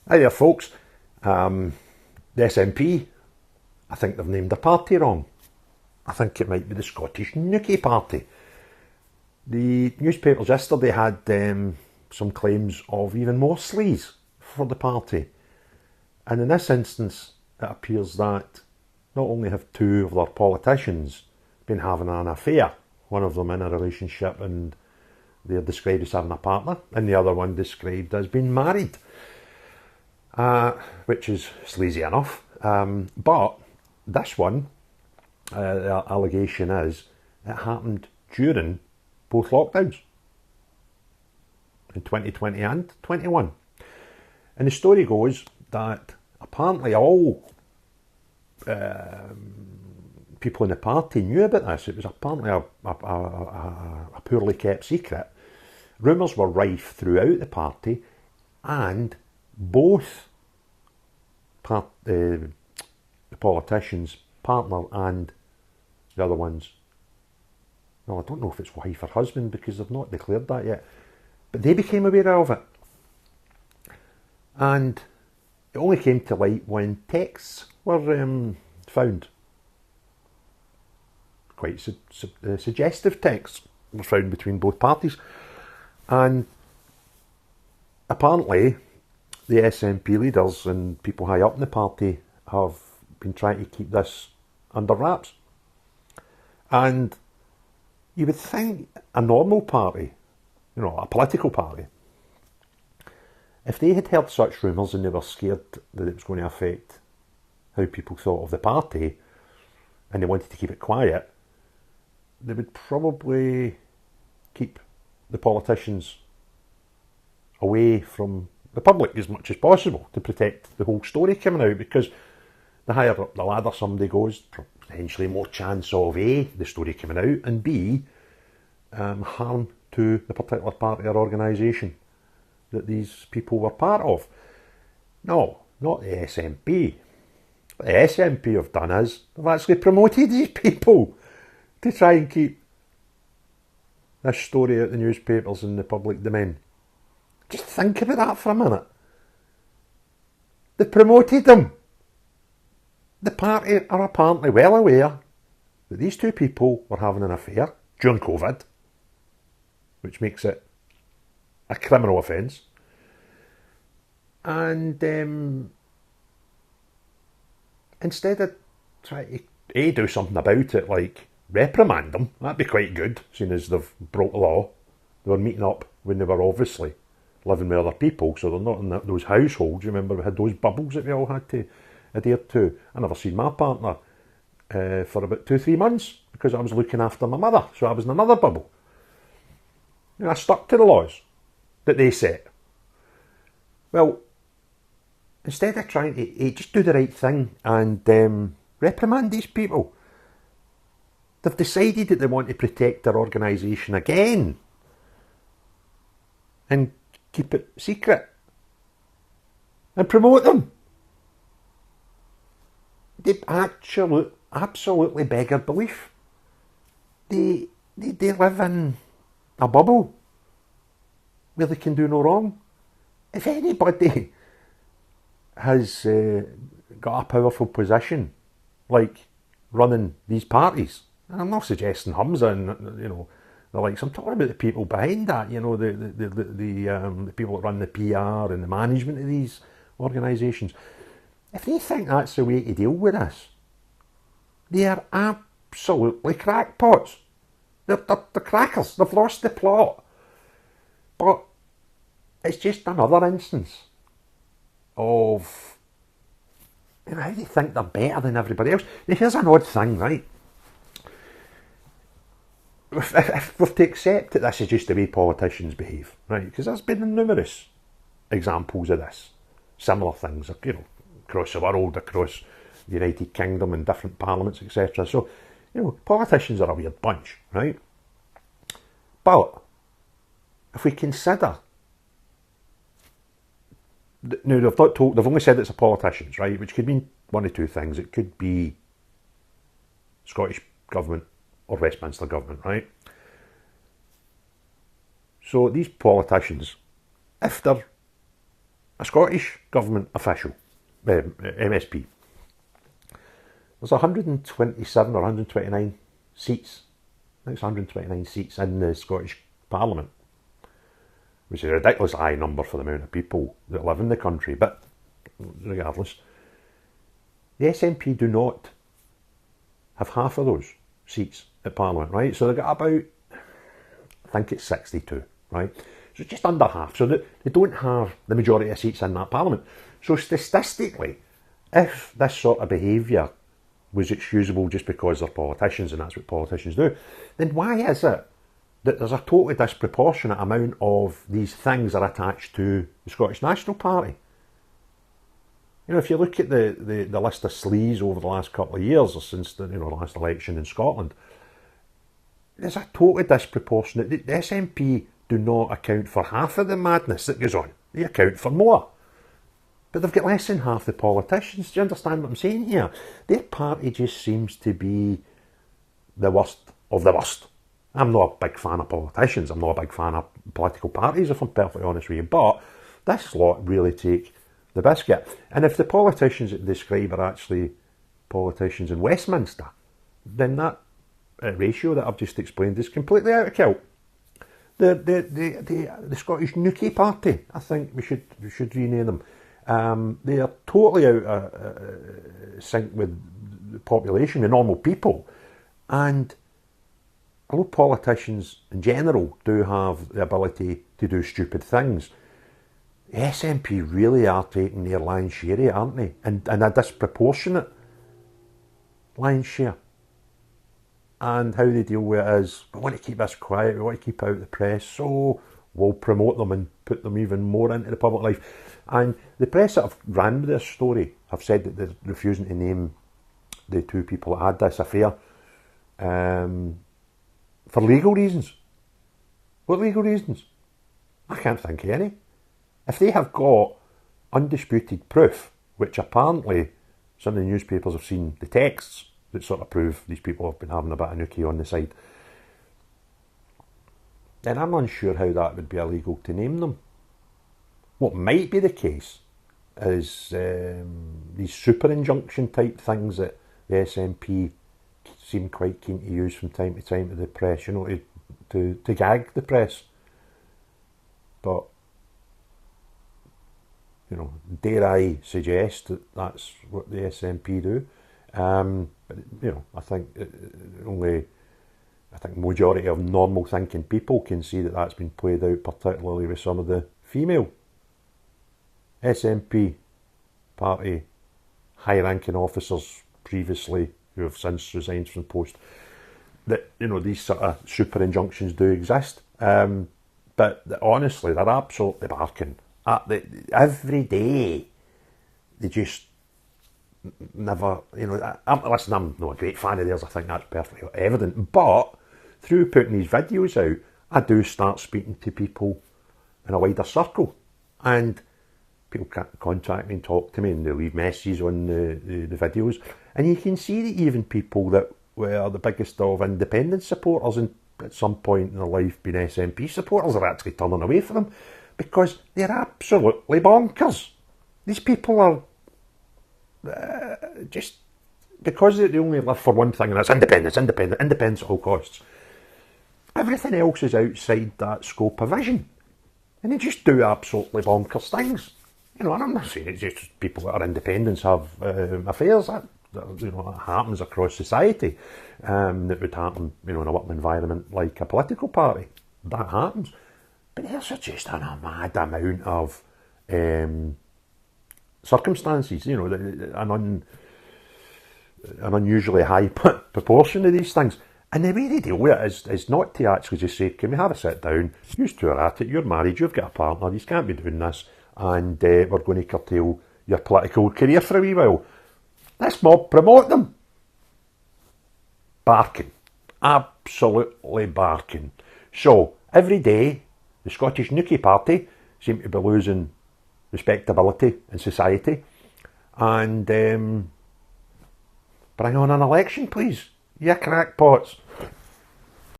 Hi there, folks. The SNP, I think they've named their party wrong. I think it might be the Scottish Nookie Party. The newspapers yesterday had some claims of even more sleaze for the party. And in this instance, it appears that not only have two of their politicians been having an affair, one of them in a relationship and they're described as having a partner, and the other one described as being married. Which is sleazy enough. But this one, the allegation is, it happened during both lockdowns in 2020 and 21. And the story goes that apparently all people in the party knew about this. It was apparently a poorly kept secret. Rumours were rife throughout the party, and both the politicians' partner and the other one's, well, I don't know if it's wife or husband because they've not declared that yet, but they became aware of it. And it only came to light when texts were found. Quite suggestive texts were found between both parties. And apparently the SNP leaders and people high up in the party have been trying to keep this under wraps. And you would think a normal party, a political party, if they had heard such rumours and they were scared that it was going to affect how people thought of the party and they wanted to keep it quiet, they would probably keep the politicians away from the public as much as possible to protect the whole story coming out, because the higher up the ladder somebody goes, potentially more chance of A, the story coming out, and B, harm to the particular party or organisation that these people were part of. No, not the SNP. What the SNP have done is they've actually promoted these people to try and keep this story out the newspapers and the public domain. Just think about that for a minute. They promoted them. The party are apparently well aware that these two people were having an affair during COVID, which makes it a criminal offence. And instead of trying to do something about it, like reprimand them, that'd be quite good, seeing as they've broke the law. They were meeting up when they were obviously living with other people, so they're not in those households. Remember, we had those bubbles that we all had to adhere to. I never seen my partner for about 2-3 months because I was looking after my mother, so I was in another bubble. I stuck to the laws that they set. Well, instead of trying to just do the right thing and reprimand these people, they've decided that they want to protect their organisation again and keep it secret and promote them. They absolutely beggar belief. They live in a bubble where they can do no wrong. If anybody has got a powerful position, like running these parties, and I'm not suggesting Humza and the likes. I'm talking about the people behind that. The people that run the PR and the management of these organisations. If they think that's the way to deal with this, they are absolutely crackpots. They're crackers. They've lost the plot. But it's just another instance of how they think they're better than everybody else. Now, here's an odd thing, right? If we're to accept that this is just the way politicians behave, right? Because there's been numerous examples of this, similar things, across the world, across the United Kingdom and different parliaments, etc. So, politicians are a weird bunch, right? But if we consider, now they've only said it's the politicians, right? Which could mean one of two things. It could be Scottish Government or Westminster Government, right? So these politicians, if they're a Scottish government official, MSP. There's 127 or 129 seats. I think it's 129 seats in the Scottish Parliament, which is a ridiculously high number for the amount of people that live in the country. But regardless, the SNP do not have half of those seats at Parliament, right? So they've got about, I think it's 62, right? So just under half. So they don't have the majority of seats in that Parliament. So statistically, if this sort of behaviour was excusable just because they're politicians and that's what politicians do, then why is it that there's a totally disproportionate amount of these things that are attached to the Scottish National Party? You know, if you look at the list of Sleaze over the last couple of years, or since the last election in Scotland, there's a totally disproportionate. The SNP do not account for half of the madness that goes on. They account for more. But they've got less than half the politicians. Do you understand what I'm saying here? Their party just seems to be the worst of the worst. I'm not a big fan of politicians. I'm not a big fan of political parties, if I'm perfectly honest with you. But this lot really take the biscuit. And if the politicians that they describe are actually politicians in Westminster, then that ratio that I've just explained is completely out of kilt. The Scottish Nookie Party, I think we should rename them. They are totally out of sync with the population, the normal people. And although politicians in general do have the ability to do stupid things, the SNP really are taking their lion's share, aren't they? And a disproportionate lion's share. And how they deal with it is, we want to keep this quiet, we want to keep out the press, so we'll promote them and put them even more into the public life. And the press that have ran with this story have said that they're refusing to name the two people that had this affair for legal reasons. What legal reasons? I can't think of any. If they have got undisputed proof, which apparently some of the newspapers have seen the texts that sort of prove these people have been having a bit of nookie on the side, then I'm unsure how that would be illegal to name them. What might be the case is these super injunction type things that the SNP seem quite keen to use from time to time to the press, to gag the press. But dare I suggest that that's what the SNP do? But I think majority of normal thinking people can see that that's been played out, particularly with some of the female SNP party high-ranking officers previously who have since resigned from post. That these sort of super injunctions do exist, but honestly, they're absolutely barking. Every day, they just never, listen, I'm not a great fan of theirs, I think that's perfectly evident, but through putting these videos out, I do start speaking to people in a wider circle, and people contact me and talk to me, and they leave messages on the videos, and you can see that even people that were the biggest of independent supporters and at some point in their life been SNP supporters are actually turning away from them, because they're absolutely bonkers. These people are just, because they only live for one thing, and that's independence at all costs. Everything else is outside that scope of vision, and they just do absolutely bonkers things. And I'm not saying it's just people that are independents have affairs. That happens across society. That would happen, in a working environment like a political party. That happens. But there's just a mad amount of circumstances, an unusually high proportion of these things. And the way they deal with it is not to actually just say, can we have a sit down, you two are at it, you're married, you've got a partner, you can't be doing this, and we're going to curtail your political career for a wee while. Let's mob promote them. Barking. Absolutely barking. So, every day, the Scottish Nookie Party seem to be losing respectability in society, and bring on an election, please, you crackpots.